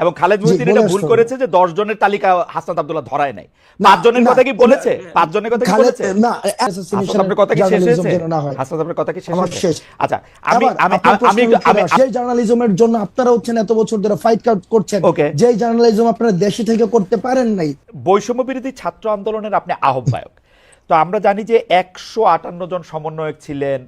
এবং খালেদ জি মহিউদ্দিন বলে এটা ভুল আসতে হবে। করেছে যে 10 জনের তালিকা হাসনাত আব্দুল্লাহ ধরায় নাই। না 5 জনের না কথা কি এটা বলেছে? 5 জনের কথা কি খালেদ বলেছে? না হাসনাত অ্যাসোসিয়েশনের আপনার কথা কি শেষ জার্নালিজম হয়েছে? যেন না হয়। হাসনাত আপনার কথা কি শেষ আমার হয়েছে? শেষ। আচ্ছা, আমি এবার আমি আপনার আমি প্রশ্নের একটু উত্তরে আসি, যে জার্নালিজমের জন্য আপনারা হচ্ছেন এত বছর ধরে ফাইট করছেন, ওকে, যে জার্নালিজম আপনারা দেশে থেকে করতে পারেন নাই। বৈষম্য বিরোধী ছাত্র আন্দোলনের আপনি আহ্বায়ক। তো আমরা জানি যে 158 জন সমন্বয়ক ছিলেন,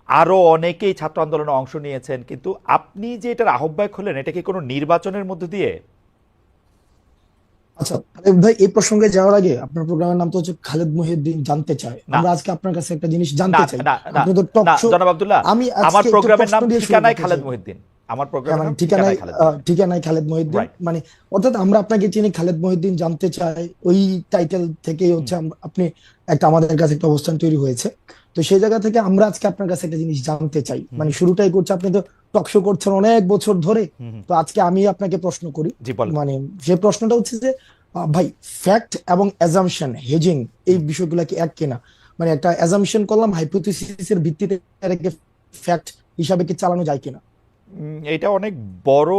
আরো অনেকেই ছাত্র আন্দোলনে অংশ নিয়েছেন, কিন্তু আপনি যে এটার আহ্বায়ক হলেন এটা কি কোনো নির্বাচনের মধ্য দিয়ে? আচ্ছা খালেদ ভাই, এই প্রসঙ্গে যাওয়ার আগে, আপনার প্রোগ্রামের নাম তো হচ্ছে খালেদ মহিউদ্দিন জানতে চায়, না আমরা আজকে আপনার কাছে একটা জিনিস না জানতে চাই। না না আপনি তো টক না শো, জনাব আব্দুল্লাহ, আমি আমার আজকে একটা প্রোগ্রামের প্রশ্ন নাম দিয়ে শুরু ঠিকানায় করতে খালেদ চাই। মহিউদ্দিন। আমার হ্যাঁ প্রোগ্রামের মানে নাম ঠিকানায় খালেদ মহিউদ্দিন। ঠিকানায় খালেদ মহিউদ্দিন, রাইট। মানে অর্থাৎ আমরা আপনাকে চিনি খালেদ মহিউদ্দিন জানতে চাই, ওই টাইটেল থেকেই হচ্ছে আপনি একটা, আমাদের কাছে একটা অবস্থান তৈরি হয়েছে। তো সেই জায়গা থেকে আমরা আজকে আপনার কাছে একটা জিনিস জানতে চাই, মানে শুরুটাই করছে, আপনি তো টক শো করছেন অনেক বছর ধরে, তো আজকে আমি আপনাকে প্রশ্ন করি। জি বলেন। মানে যে প্রশ্নটা হচ্ছে যে ভাই, ফ্যাক্ট এবং অ্যাজাম্পশন হেজিং এই বিষয়গুলো কি এক কিনা? মানে একটা অ্যাজাম্পশন করলাম, হাইপোথিসিসের ভিত্তিতে এটাকে ফ্যাক্ট হিসাবে কি চালানো যায় কিনা? এটা অনেক বড়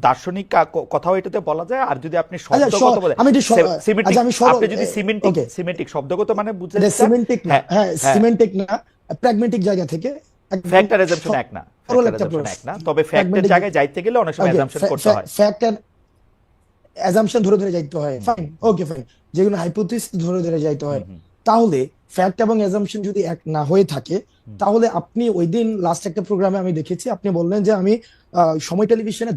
দার্শনিক কথাও এটাতে বলা যায়। আর যদি আপনি আচ্ছা শব্দগত বলে আমি একটু সিমেন্টিক, আচ্ছা আমি সরল, আপনি যদি সিমেন্টিক ওকে, সিমেন্টিক শব্দগত মানে এটা বুঝাতে চান, সিমেন্টিক না, হ্যাঁ হ্যাঁ হ্যাঁ, সিমেন্টিক না, প্র্যাগমেটিক জায়গা থেকে একদম ফ্যাক্ট আর অ্যাজাম্পশন এক না, ফ্যাক্ট সরল আর একটা অ্যাজাম্পশন প্রশ্ন, এক না, তবে ফ্যাক্টের প্র্যাগমেটিক, জায়গায় যাইতে গেলে অনেক সময় ওকে, অ্যাজাম্পশন করতে হয়। ফ্যাক্ট এন্ড অ্যাজাম্পশন ধরে ধরে যাইতে হয়, ফাইন, ওকে ফাইন, যেগুলো হাইপোথিস ধরে ধরে যাইতে হয়। তাহলে ফ্যাক্ট এবং অ্যাজাম্পশন যদি এক না হয়ে থাকে, তাহলে আপনি ওই দিন লাস্ট একটা প্রোগ্রামে আমি দেখেছি, আপনি বললেন যে আমি সময় টেলিভিশনে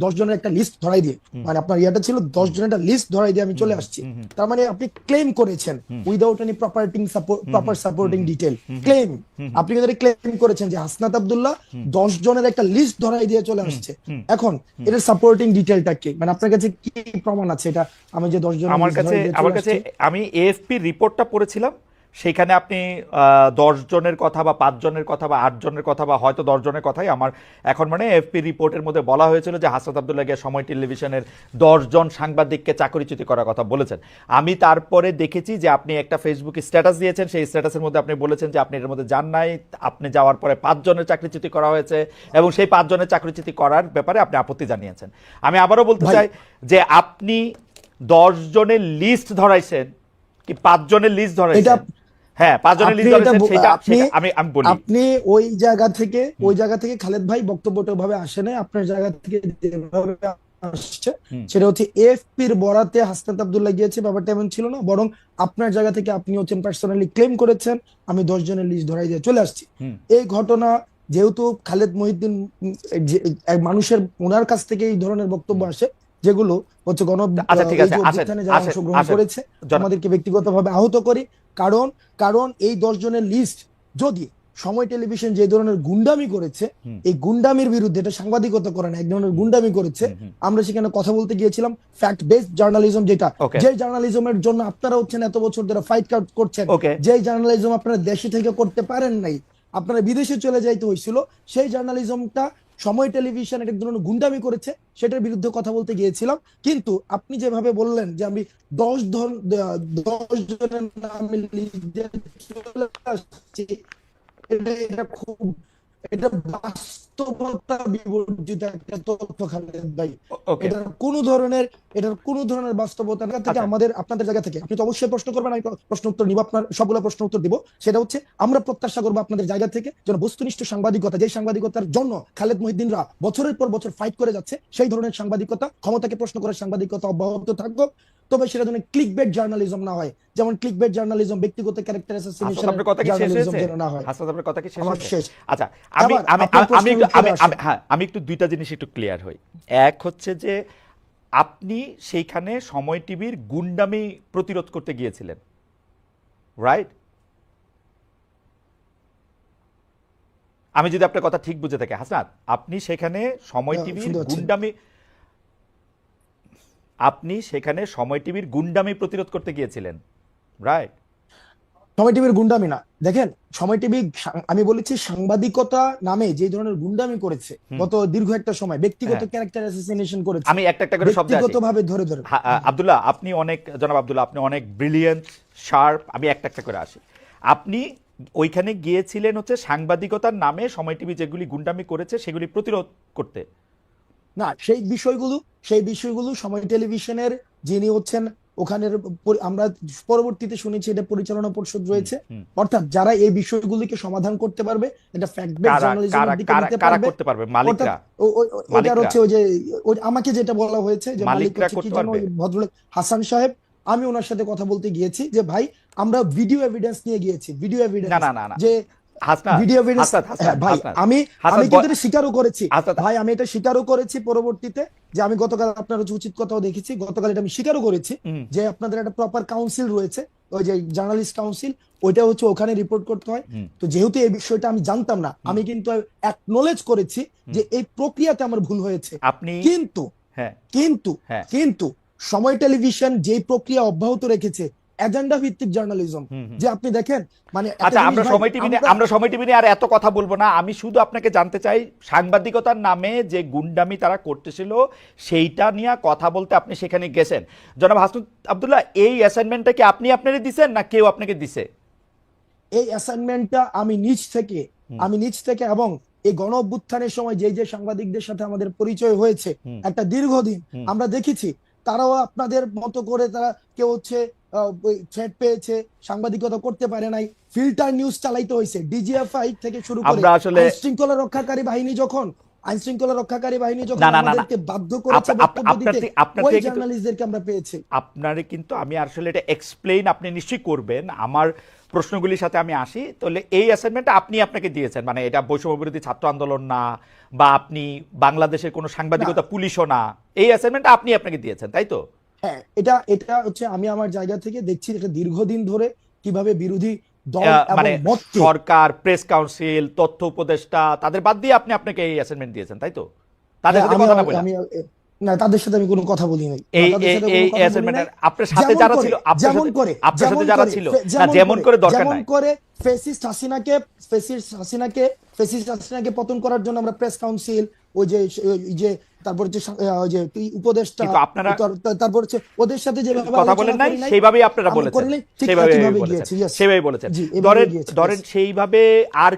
10 জনের একটা লিস্ট ধরাই দিয়ে, মানে আপনার ইয়াটা ছিল 10 জনের একটা লিস্ট ধরাই দিয়ে আমি চলে আসছি। তার মানে আপনি ক্লেম করেছেন without any proper supporting detail claim, আপনি কিন্তু ক্লেম করেছেন যে হাসনাত আব্দুল্লাহ 10 জনের একটা লিস্ট ধরাই দিয়ে চলে আসছে। এখন এটার সাপোর্টিং ডিটেলটা কি, মানে আপনার কাছে কি প্রমাণ আছে এটা, আমি যে 10 জনের আমার লিস্ট কাছে ধরাই দিয়ে আমার চলে কাছে আসছে? আমি এএফপি রিপোর্টটা পড়েছিলাম, সেখানে আপনি 10 জনের কথা বা 5 জনের কথা বা 8 জনের কথা বা হয়তো 10 জনের কথাই আমার এখন মানে এএফপি রিপোর্টের মধ্যে বলা হয়েছিল যে হাসনাত আব্দুল্লাহ গিয়ে সময় টেলিভিশনের 10 জন সাংবাদিককে চাকরিচ্যুতি করার কথা বলেছেন। আমি তারপরে দেখেছি যে আপনি একটা ফেসবুকে স্ট্যাটাস দিয়েছেন, সেই স্ট্যাটাসের মধ্যে আপনি বলেছেন যে আপনি এর মধ্যে যান নাই, আপনি যাওয়ার পরে 5 জনের চাকরিচ্যুতি করা হয়েছে এবং সেই 5 জনের চাকরিচ্যুতি করার ব্যাপারে আপনি আপত্তি জানিয়েছেন। আমি আবারও বলতে ভাই, চাই যে আপনি 10 জনের লিস্ট ধরাইছেন কি 5 জনের লিস্ট এটা ধরাইছেন? হ্যাঁ, 5 জনের আপনি লিস্ট এটা ধরেছেন, আপনি আমি আমি বলি। আপনি ওই জায়গা থেকে খালেদ ভাই বক্তব্যটা ভাবে আসে নাই, আপনার জায়গা থেকে যেভাবে আসছে সেটা হচ্ছে এএফপির বরাতে হাসনাত আব্দুল্লাহ গিয়েছে, ব্যাপারটা এমন ছিল না, বরং আপনার জায়গা থেকে আপনি হচ্ছেন পার্সোনালি ক্লেম করেছেন আমি 10 জনের লিস্ট ধরাই দিয়ে চলে আসছি। এই ঘটনা যেহেতু খালেদ মহিউদ্দিন এক মানুষের ওনার কাছ থেকে এই ধরনের বক্তব্য আসে, যেগুলো হচ্ছে আচ্ছা ঠিক এই আছে, যে আসেন অভ্যুত্থানে যারা আসেন অংশগ্রহণ আসেন করেছে আমাদেরকে ব্যক্তিগতভাবে আহত করি, কারণ কারণ এই 10 জনের লিস্ট যদি সময় টেলিভিশন যে ধরনের গুন্ডামি করেছে, এই গুন্ডামির বিরুদ্ধে, এটা সাংবাদিকতা করে না, এক ধরনের গুন্ডামি করেছে, আমরা সেখানে কথা বলতে গিয়েছিলাম ফ্যাক্ট বেসড জার্নালিজম, যেটা ওকে যে জার্নালিজমের জন্য আপনারা হচ্ছেন এত বছর ধরে ফাইট করছেন, ওকে যে জার্নালিজম আপনারা দেশে থেকে করতে পারেন নাই, আপনারা বিদেশে চলে যাইতে হয়েছিল, সেই জার্নালিজমটা সময় টেলিভিশন এক ধরনের গুন্ডামি করেছে, সেটার বিরুদ্ধে কথা বলতে গিয়েছিলাম। কিন্তু আপনি যেভাবে বললেন যে আমি 10 জনের নামে লিস্ট দিয়ে চলে আসছি, এটা খুব, এটা বাস্তবতা বিবর্জিত একটা তথ্য খালেদ ভাই। ওকে এটার কোনো ধরনের বাস্তবতা থেকে আচ্ছা আমাদের, আপনাদের জায়গা থেকে আপনি তো অবশ্যই প্রশ্ন করবেন, আমি প্রশ্ন উত্তর নিব, আপনার সবগুলো প্রশ্ন উত্তর দিব। সেটা হচ্ছে আমরা প্রত্যাশা করবো আপনাদের জায়গা থেকে যেন বস্তুনিষ্ঠ সাংবাদিকতা, যে সাংবাদিকতার জন্য খালেদ মহিউদ্দিনরা বছরের পর বছর ফাইট করে যাচ্ছে, সেই ধরনের সাংবাদিকতা, ক্ষমতাকে প্রশ্ন করার সাংবাদিকতা অব্যাহত থাকবে, তবে সেটা যেন ক্লিকবেট জার্নালিজম না হয়, যেমন ক্লিকবেট জার্নালিজম, ব্যক্তিগত ক্যারেক্টার হাসনাত অ্যাসাসিনেশন আপনার কথা কি শেষ জার্নালিজম হয়েছে? যেন না হয়। হাসনাত আপনার কথা কি শেষ আমার হয়েছে? শেষ। আচ্ছা, আমি এবার আমি আপনার আমি আমি প্রশ্নের একটু উত্তরে আসেন। হ্যাঁ, আমি একটু দুইটা জিনিস একটু ক্লিয়ার হই। এক হচ্ছে যে আপনি সেইখানে সময় টিভির গুন্ডামি প্রতিরোধ করতে গিয়েছিলেন, রাইট? আমি যদি আপনার কথা ঠিক বুঝে থাকি হাসনাত, আপনি সেখানে সময় টিভির শুনতে পাচ্ছেন? গুন্ডামি, আপনি সেখানে সময় টিভির গুন্ডামি প্রতিরোধ করতে গিয়েছিলেন, রাইট? সময় টিভির গুন্ডামি না, দেখেন সময় টিভি, আমি বলেছি সাংবাদিকতা নামে যে ধরনের গুন্ডামি করেছে গত দীর্ঘ একটা সময়, ব্যক্তিগত হ্যাঁ, ক্যারেক্টার অ্যাসাসিনেশন করেছে, আমি একটা একটা করে শব্দে আসি। ব্যক্তিগত ভাবে ধরে ধরে। আব্দুল্লাহ, আপনি অনেক, জনাব আব্দুল্লাহ আপনি অনেক ব্রিলিয়েন্ট, শার্প, আমি একটা একটা করে আসি। আপনি ওইখানে গিয়েছিলেন হচ্ছে সাংবাদিকতার নামে সময় টিভি যেগুলি গুন্ডামি করেছে সেগুলি প্রতিরোধ করতে, না, সেই বিষয়গুলো সময় টেলিভিশনের যিনি হচ্ছেন ওখানের আমরা পরবর্তীতে শুনেছি এটা পরিচালনা পরিষদ হুম, রয়েছে, হুম। অর্থাৎ যারা এই বিষয়গুলিকে সমাধান করতে পারবে, এটা ফ্যাক্ট বেস কারা কারা জার্নালিজমের দিকে কারা নিতে কারা পারবে। করতে পারবে? অর্থাৎ মালিকরা? ওটার মালিকরা হচ্ছে ওই যে আমাকে যেটা বলা হয়েছে যে মালিক মালিকরা হচ্ছে কি করতে জানো, পারবে? ওই ভদ্রলোক হাসান সাহেব। আমি ওনার সাথে কথা বলতে গিয়েছি যে ভাই আমরা ভিডিও এভিডেন্স নিয়ে গিয়েছি, ভিডিও না এভিডেন্স না না না যে হাসনাত, ভিডিও এভিডেন্স। হাসনাত, হ্যাঁ হাসনাত, ভাই, হাসনাত, আমি হাসনাত আমি কিন্তু এটা স্বীকারও করেছি। হাসনাত। ভাই আমি এটা স্বীকারও করেছি পরবর্তীতে, যে আমি গতকাল আপনার হচ্ছে উচিত কথাও দেখেছি, গতকাল এটা আমি স্বীকারও করেছি হুম, যে আপনাদের একটা প্রপার কাউন্সিল রয়েছে, ওই যে জার্নালিস্ট কাউন্সিল, ওইটা হচ্ছে ওখানে রিপোর্ট করতে হয়। হুম, তো যেহেতু এই বিষয়টা আমি জানতাম না, হুম, আমি কিন্তু অ্যাকনলেজ করেছি হুম। যে এই প্রক্রিয়াতে আমার ভুল হয়েছে। আপনি কিন্তু হ্যাঁ কিন্তু হ্যাঁ কিন্তু সময় টেলিভিশন যেই প্রক্রিয়া অব্যাহত রেখেছে, এজেন্ডা ভিত্তিক জার্নালিজম, হুম, হুম। যে আপনি দেখেন মানে একটা আচ্ছা, জিনিস আমরা ভাই, সময় টিভি নিয়ে আর এত কথা বলবো না। আমি শুধু আপনাকে জানতে চাই, সাংবাদিকতার নামে যে গুন্ডামি তারা করতেছিল সেইটা নিয়ে কথা বলতে আপনি সেখানে গেছেন। জনাব হাসনাত আব্দুল্লাহ, এই অ্যাসাইনমেন্টটা কি আপনি আপনারই দিছেন না কেউ আপনাকে দিছে? এই অ্যাসাইনমেন্টটা হুম, আমি নিজ থেকে এবং এই গণ অভ্যুত্থানের সময় যে যে সাংবাদিকদের সাথে আমাদের পরিচয় হয়েছে হুম, একটা দীর্ঘদিন, হুম। আমরা দেখেছি তারাও আপনাদের মতো করে তারা কেউ হচ্ছে থ্রেট পেয়েছে, সাংবাদিকতা করতে পারে নাই, ফিল্টার নিউজ চালাইতে হয়েছে, ডিজিএফআই থেকে শুরু করে আমরা আসলে আইন শৃঙ্খলা রক্ষাকারী বাহিনী যখন না না না না আমাদেরকে বাধ্য করেছে বক্তব্য আপনার দিতে, আপনার ওই থেকে কিন্তু জার্নালিস্টদেরকে আমরা পেয়েছি। আপনারে কিন্তু আমি আসলে এটা এক্সপ্লেইন আপনি নিশ্চয়ই করবেন। আমার প্রশ্নগুলির সাথে আমি আসি। তাহলে এই অ্যাসাইনমেন্টটা আপনি আপনাকে দিয়েছেন, মানে এটা বৈষম্য বিরোধী ছাত্র আন্দোলন না, বা আপনি বাংলাদেশের কোনো না, সাংবাদিকতা পুলিশও না, এই অ্যাসাইনমেন্টটা আপনি আপনাকে দিয়েছেন, তাই তো? হ্যাঁ, এটা এটা হচ্ছে আমি আমার জায়গা থেকে দেখছি এটা দীর্ঘদিন ধরে কিভাবে বিরোধী দল এবং মানে মতকে। সরকার, প্রেস কাউন্সিল, তথ্য উপদেষ্টা তাদের বাদ দিয়ে আপনি আপনাকে এই অ্যাসাইনমেন্ট দিয়েছেন, তাই তো? তাদের হ্যাঁ, সাথে আমি কথা না বলে আমি না, তাদের সাথে আমি কোনো কথা বলি নাই, এই তাদের এই সাথে এই কোনো কথা বলি নাই। অ্যাসাইনমেন্টের আপনার সাথে যেমন যারা করে ছিল, যেমন করে আপনার সাথে যেমন যারা করে ছিল ফে- না, যেমন যেমন করে করে দরকার যেমন নাই। করে ফেসিস্ট হাসিনাকে ফেসিস্ট হাসিনাকে ফেসিস্ট হাসিনাকে পতন করার জন্য আমরা প্রেস কাউন্সিল, ওই যে তারপর হচ্ছে ওই যে উপদেষ্টা, কিন্তু আপনারা তারপর হচ্ছে ওদের সাথে যেভাবে কথা আলোচনা বলেন নাই, করি নাই, সেইভাবেই আপনারা আমরা বলেছেন, করি নাই, ঠিক সেইভাবে একইভাবে বলেছেন, গিয়েছি। ইয়েস, সেইভাবে বলেছেন। জি, এভাবে ধরেন গিয়েছি। ধরেন সেইভাবে আর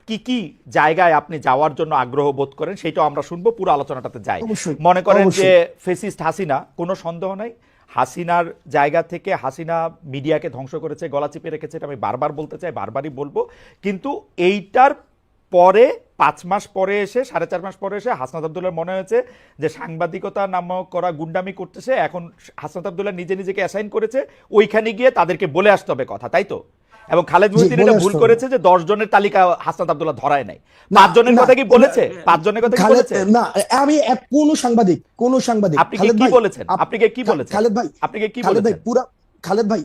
কি কি জায়গায় আপনি যাওয়ার জন্য আগ্রহ বোধ করেন সেটাও আমরা শুনবো, পুরো আলোচনাটাতে যাই। অবশ্যই, মনে করেন যে অবশ্যই। ফেসিস্ট হাসিনা, কোনো সন্দেহ নাই, হাসিনার জায়গা থেকে হাসিনা মিডিয়াকে ধ্বংস করেছে, গলা চিপে রেখেছে, এটা আমি বারবার বলতে চাই, বারবারই বলবো। কিন্তু এইটার পরে 5 মাস পরে এসে, 4.5 মাস পরে এসে হাসনাত আব্দুল্লাহর মনে হয়েছে যে সাংবাদিকতা নামক করা গুন্ডামি করতেছে, এখন হাসনাত আব্দুল্লাহ নিজে নিজেকে অ্যাসাইন করেছে ওইখানে গিয়ে তাদেরকে বলে আসতে হবে কথা, তাই তো? এবং খালেদ জি, মহিউদ্দিন বলে এটা ভুল আসতে হবে। করেছে যে 10 জনের তালিকা হাসনাত আব্দুল্লাহ ধরায় নাই। না 5 জনের না, কথা কি বলেছে? 5 জনের কথা কি খালেদ বলেছে? না, আমি কোন সাংবাদিক আপনি খালেদ কি ভাই, বলেছেন? আপনি কি বলেছেন? খালেদ ভাই, আপনি কি খালেদ ভাই বলেছেন? খালেদ ভাই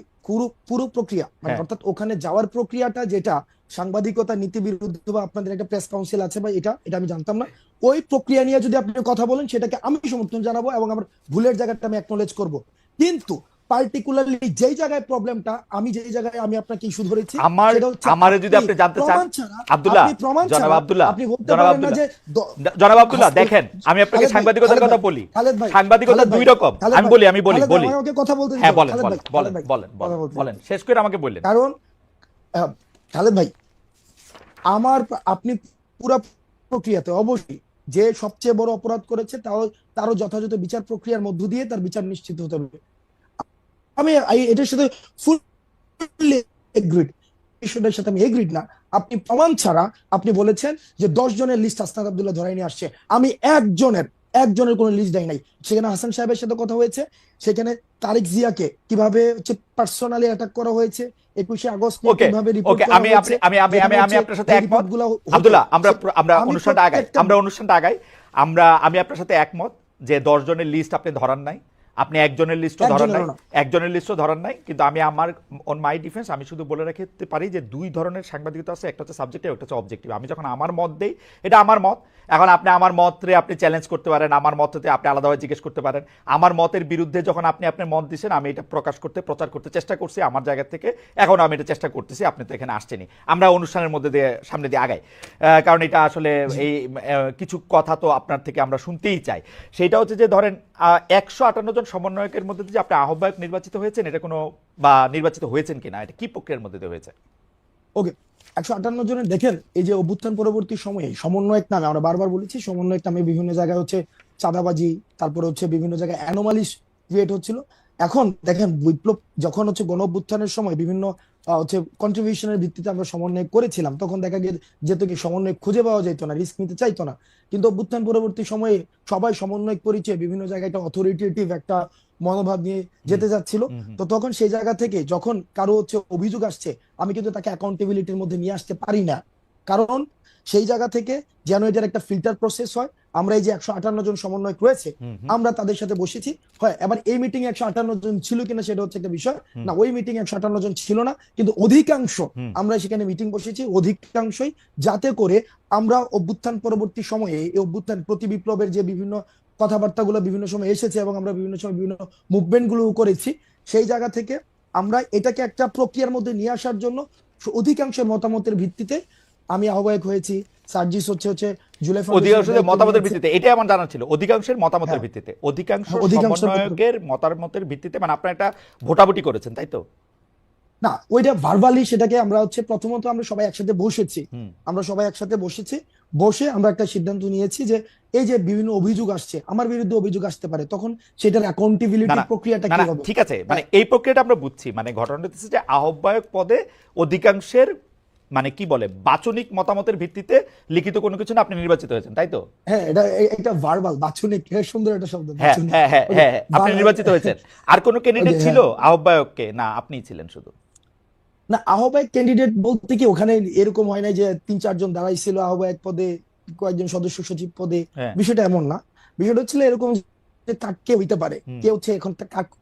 পুরো প্রক্রিয়া মানে হ্যাঁ, অর্থাৎ ওখানে যাওয়ার প্রক্রিয়াটা যেটা সাংবাদিকতা নীতি বিরুদ্ধ বা আপনাদের একটা প্রেস কাউন্সিল আছে বা এটা এটা আমি জানতাম না, ওই প্রক্রিয়া নিয়ে যদি আপনি কথা বলেন সেটাকে আমি সমর্থন জানাবো এবং আমার ভুলের জায়গাটা আমি অ্যাকনলেজ করব। কিন্তু পার্টিকুলারলি যেই জায়গায় প্রবলেমটা, যেই জায়গায় আমি আপনাকে ইস্যু ধরেছি, সেটা হচ্ছে আমারে যদি আপনি জানতে চান, আব্দুল্লাহ, জনাব আব্দুল্লাহ, আপনি বলতে জনাব পারেন না আব্দুল্লাহ, যে জনাব আব্দুল্লাহ, দেখেন আমি আপনাকে খালেদ ভাই, সাংবাদিকতার কথা বলি। খালেদ ভাই, সাংবাদিকতা খালেদ ভাই, দুই রকম। খালেদ আমি ভাই, বলি খালেদ ভাই, বলি। আমাকে কথা বলতে দিতে হ্যাঁ, হবে। বলেন খালেদ বলেন ভাই, বলেন খালেদ ভাই, বলেন কথা বলেন বলতে বলেন, দিতে হবে। শেষ করে আমাকে বললেন। কারণ আহ, খালেদ ভাই, আমার আপনি পুরো প্রক্রিয়াতে অবশ্যই যে সবচেয়ে বড় অপরাধ করেছে তারও যথাযথ বিচার প্রক্রিয়ার মধ্য দিয়ে তার বিচার নিশ্চিত হতে হবে। এটার সাথে ফুললি এগ্রিড, বিষয়টার সাথে আমি এগ্রিড না। আপনি প্রমাণ ছাড়া আপনি বলেছেন যে 10 জনের লিস্ট হাসনাত আব্দুল্লাহ ধরাই নিয়ে আসছে, আমি একজনের কোনো লিস্ট দেয় নাই। সেখানে হাসান সাহেবের সাথে কথা হয়েছে, সেখানে তারিক জিয়াকে কিভাবে হচ্ছে পার্সোনালি অ্যাটাক করা হয়েছে, 21শে আগস্ট নিয়ে ওকে কিভাবে রিপোর্ট ওকে, করা আমি হয়েছে, আমি আপনার সাথে যে একমত রিপোর্টগুলো হতো, আব্দুল্লাহ। আমরা আমরা আমি অনুষ্ঠানটা আগাই, প্রত্যেকটা আমি আপনার সাথে একমত যে 10 জনের লিস্ট আপনি ধরান নাই, আপনি একজনের লিস্টও ধরান নাই, একজনেরও না। একজনের লিস্টও ধরান নাই। কিন্তু আমি আমার অন মাই ডিফেন্স আমি শুধু বলে রাখতে পারি যে দুই ধরনের সাংবাদিকতা আছে, একটা হচ্ছে সাবজেক্টিভ, একটা হচ্ছে অবজেক্টিভ। আমি যখন আমার মত দেই, এটা আমার মত। এখন আপনি আমার মতরে আপনি চ্যালেঞ্জ করতে পারেন, আমার মততে আপনি আলাদাভাবে জিজ্ঞেস করতে পারেন। আমার মতের বিরুদ্ধে যখন আপনি আপনার মত দিচ্ছেন, আমি এটা প্রচার করতে চেষ্টা করছি আমার জায়গা থেকে, এখন আমি এটা চেষ্টা করতেছি, আপনি তো এখানে আসছেনি। আমরা অনুষ্ঠানের মধ্যে দিয়ে সামনে দিয়ে আগাই, কারণ এটা আসলে এই কিছু কথা তো আপনার থেকে আমরা শুনতেই চাই। সেইটা হচ্ছে যে ধরেন 158 জন সমন্বয়কের মধ্যে যে আপনি আহ্বায়ক নির্বাচিত হয়েছেন, এটা কোনো বা নির্বাচিত হয়েছেন কিনা, এটা কি প্রক্রিয়ার মধ্যে দিয়ে হয়েছে? ওকে, 158 জনের দেখেন, এই যে অভ্যুত্থান পরবর্তী সময়ে সমন্বয়ক নামে আমরা বারবার বলেছি, সমন্বয়ক নামে বিভিন্ন জায়গায় হচ্ছে চাঁদাবাজি, তারপরে হচ্ছে বিভিন্ন জায়গায় অ্যানোমালিস ক্রিয়েট হচ্ছিল। এখন দেখেন বিপ্লব যখন হচ্ছে গণ অভ্যুত্থানের সময় বিভিন্ন হচ্ছে কন্ট্রিবিউশনের ভিত্তিতে আমরা সমন্বয় করেছিলাম, তখন দেখা যেত কি সমন্বয় খুঁজে পাওয়া যেত না, রিস্ক নিতে চাইতো না। কিন্তু অভ্যুত্থান পরবর্তী সময়ে সবাই সমন্বয় পরিচয় বিভিন্ন জায়গায় একটা অথরিটেটিভ একটা মনোভাব নিয়ে যেতে যাচ্ছিল। তো তখন সেই জায়গা থেকে যখন কারো হচ্ছে অভিযোগ আসছে, আমি কিন্তু তাকে অ্যাকাউন্টেবিলিটির মধ্যে নিয়ে আসতে পারি না। কারণ সেই জায়গা থেকে যেন এটার একটা ফিল্টার প্রসেস হয়। আমরা এই যে 158 জন সমন্বয়ক রয়েছে, আমরা তাদের সাথে বসেছি। হয় এবার এই মিটিং এ 158 জন ছিল কিনা সেটা হচ্ছে একটা বিষয় না, ওই মিটিং এ 158 জন ছিল না, কিন্তু অধিকাংশ আমরা সেখানে মিটিং বসেছি অধিকাংশই, যাতে করে আমরা অভ্যুত্থান পরবর্তী সময়ে এই অভ্যুত্থান প্রতি বিপ্লবের যে বিভিন্ন কথাবার্তাগুলো বিভিন্ন সময় এসেছে এবং আমরা বিভিন্ন সময় বিভিন্ন মুভমেন্ট গুলো করেছি, সেই জায়গা থেকে আমরা এটাকে একটা প্রক্রিয়ার মধ্যে নিয়ে আসার জন্য অধিকাংশের মতামতের ভিত্তিতে আমি আহ্বায়ক হয়েছি। সার্জিস হচ্ছে জুলাই অধিকাংশের ফাউন্ডেশনের মতামতের দায়িত্ব ভিত্তিতে, এটাই আমার জানা ছিল, অধিকাংশের মতামতের হ্যাঁ, ভিত্তিতে, অধিকাংশ অধিকাংশের সমন্বয়কের মতামতের ভিত্তিতে, মানে আপনারা একটা ভোটাভুটি করেছেন তাই তো? না, ওইটা ভার্বালি সেটাকে আমরা হচ্ছে প্রথমত আমরা সবাই একসাথে বসেছি, হুম। আমরা সবাই একসাথে বসেছি, বসে আমরা একটা সিদ্ধান্ত নিয়েছি যে এই যে বিভিন্ন অভিযোগ আসছে, আমার বিরুদ্ধে অভিযোগ আসতে পারে, তখন সেটার না অ্যাকাউন্টেবিলিটি না প্রক্রিয়াটা না কি না, হবে। ঠিক আছে, মানে এই প্রক্রিয়াটা আমরা বুঝছি, মানে ঘটনা হচ্ছে যে আহ্বায়ক পদে অধিকাংশের মানে কি বলে বাচনিক মতামতের ভিত্তিতে লিখিত কোনো কিছু না, আপনি নির্বাচিত হয়েছেন তাই তো? হ্যাঁ, এটা ভার্বাল বাচনিক, সুন্দর একটা শব্দ হ্যাঁ বাচনিক। হ্যাঁ হ্যাঁ ওকে, হ্যাঁ হ্যাঁ, আপনি নির্বাচিত হয়েছেন। আর কোনো ক্যান্ডিডেট ওকে, ছিল হ্যাঁ। আহ্বায়ককে, না আপনিই ছিলেন শুধু? না, আহ্বায়ক ক্যান্ডিডেট বলতে কি ওখানে এরকম হয় না যে 3-4 জন দাঁড়াইছিল আহ্বায়ক পদে, কয়েকজন সদস্য সচিব পদে, হ্যাঁ। বিষয়টা এমন না। বিষয়টা হচ্ছিল এরকম যে কে হইতে পারে, কে হচ্ছে এখন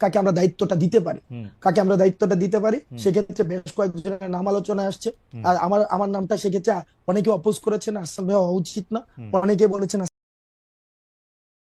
কাকে আমরা দায়িত্বটা দিতে পারি, কাকে আমরা দায়িত্বটা দিতে পারি। সেক্ষেত্রে বেশ কয়েকজনের নাম আলোচনায় আসছে, আর আমার নামটা সেক্ষেত্রে অনেকে অপোজ করেছেন, আহসান ভাই হওয়া উচিত না, অনেকে বলেছেন